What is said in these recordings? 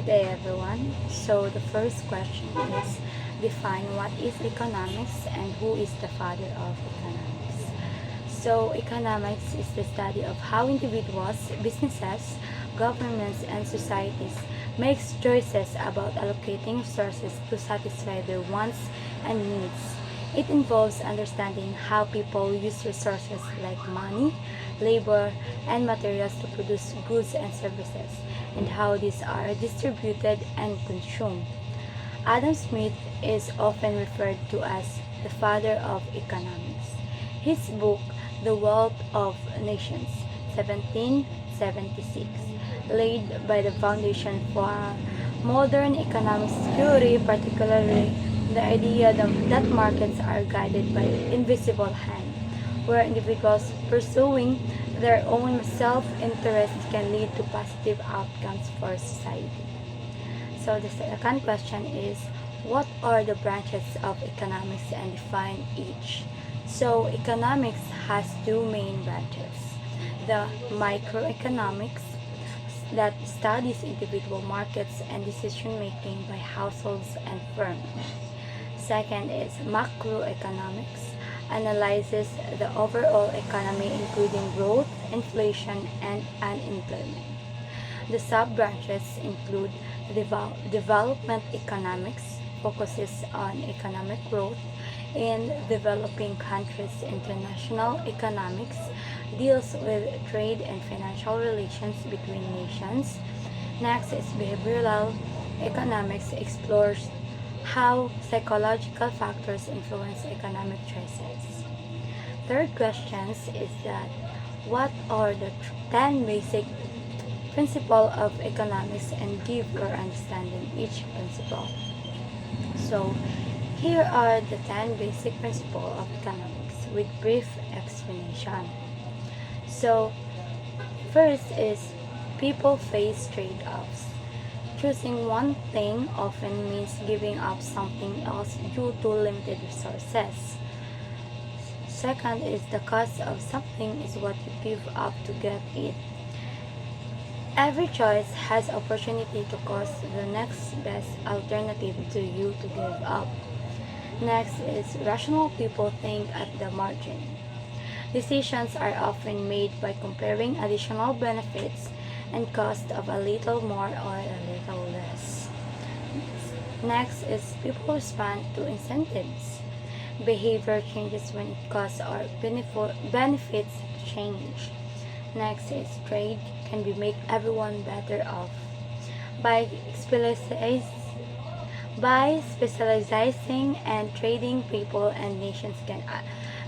Good day, everyone. So, the first question is define what is economics and who is the father of economics. So, economics is the study of how individuals, businesses, governments, and societies make choices about allocating resources to satisfy their wants and needs. It involves understanding how people use resources like money, labor, and materials to produce goods and services, and how these are distributed and consumed. Adam Smith is often referred to as the father of economics. His book, The Wealth of Nations, 1776, laid by the foundation for modern economics theory, particularly the idea that markets are guided by invisible hand, where individuals pursuing their own self-interest can lead to positive outcomes for society. So the second question is, what are the branches of economics and define each? So economics has two main branches. The microeconomics that studies individual markets and decision making by households and firms. Second is macroeconomics, analyzes the overall economy including growth, inflation, and unemployment. The sub-branches include development economics, focuses on economic growth in developing countries. International economics deals with trade and financial relations between nations. Next is behavioral economics, explores how psychological factors influence economic choices. Third questions is that what are the 10 basic principles of economics and give your understanding each principle. So here are the 10 basic principles of economics with brief explanation. So first is people face trade-offs. Choosing one thing often means giving up something else due to limited resources. Second is the cost of something is what you give up to get it. Every choice has opportunity to cost the next best alternative to you to give up. Next is rational people think at the margin. Decisions are often made by comparing additional benefits and cost of a little more or a little less. Next is people respond to incentives. Behavior changes when costs or benefits change. Next is trade can be make everyone better off. By specializing and trading, people and nations can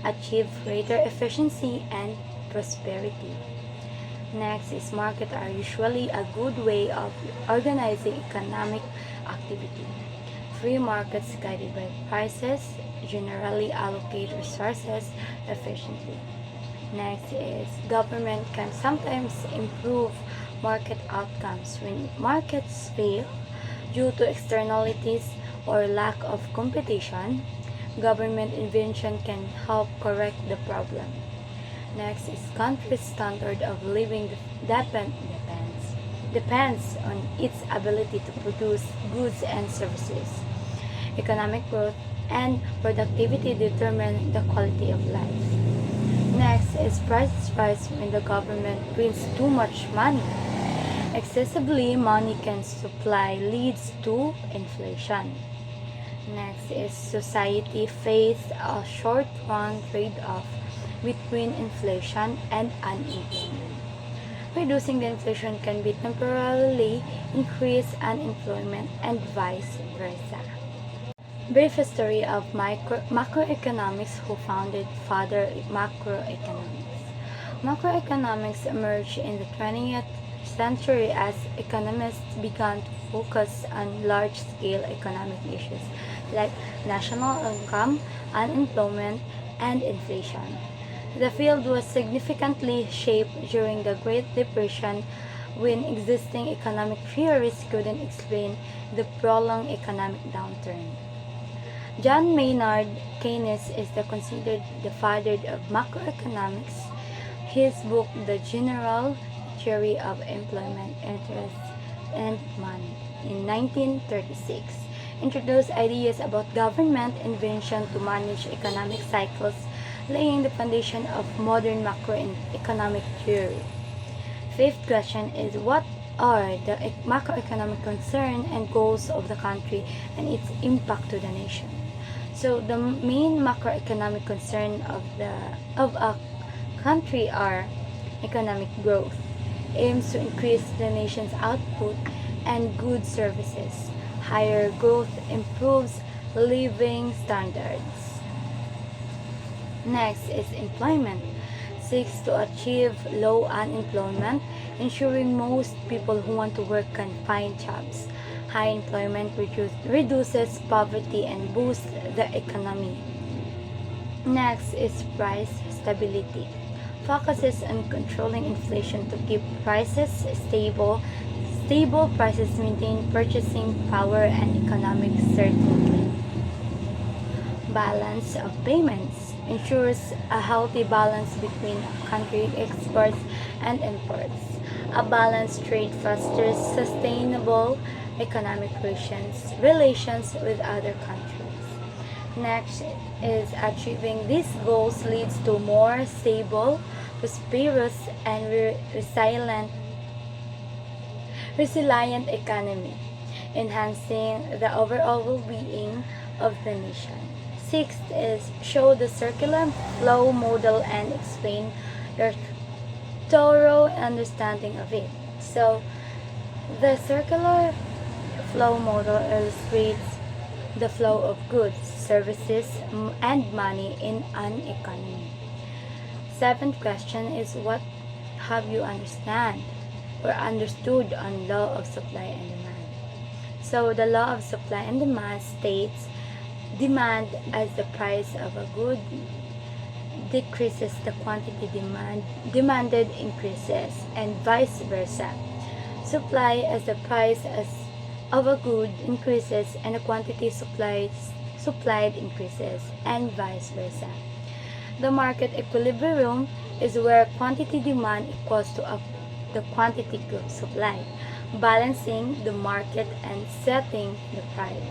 achieve greater efficiency and prosperity. Next is market are usually a good way of organizing economic activity. Free markets guided by prices generally allocate resources efficiently. Next is government can sometimes improve market outcomes when markets fail due to externalities or lack of competition. Government intervention can help correct the problem. Next is country's standard of living depends on its ability to produce goods and services. Economic growth and productivity determine the quality of life. Next is prices rise when the government prints too much money. Excessively money can supply leads to inflation. Next is society face a short-run trade-off between inflation and unemployment. Reducing the inflation can be temporarily increase unemployment and vice versa. Brief history of macroeconomics. Who founded Father Macroeconomics? Macroeconomics emerged in the 20th century as economists began to focus on large-scale economic issues like national income, unemployment, and inflation. The field was significantly shaped during the Great Depression when existing economic theories couldn't explain the prolonged economic downturn. John Maynard Keynes is considered the father of macroeconomics. His book, The General Theory of Employment, Interest, and Money, in 1936, introduced ideas about government invention to manage economic cycles, laying the foundation of modern macroeconomic theory. Fifth question is what are the macroeconomic concerns and goals of the country and its impact to the nation? So the main macroeconomic concern of a country are economic growth, aims to increase the nation's output and goods services. Higher growth improves living standards. Next is employment. Seeks to achieve low unemployment, ensuring most people who want to work can find jobs. High employment reduces poverty and boosts the economy. Next is price stability. Focuses on controlling inflation to keep prices stable. Stable prices maintain purchasing power and economic certainty. Balance of payments ensures a healthy balance between country exports and imports. A balanced trade fosters sustainable economic relations with other countries. Next is achieving these goals leads to more stable, prosperous, and resilient economy, enhancing the overall well-being of the nation. Sixth is show the circular flow model and explain your thorough understanding of it. So, the circular flow model illustrates the flow of goods, services, and money in an economy. Seventh question is what have you understood on law of supply and demand? So the law of supply and demand states demand as the price of a good decreases, the quantity demanded increases, and vice versa. Supply as the price of a good increases and the quantity supplied increases, and vice versa. The market equilibrium is where quantity demand equals to the quantity goods supplied, balancing the market and setting the price.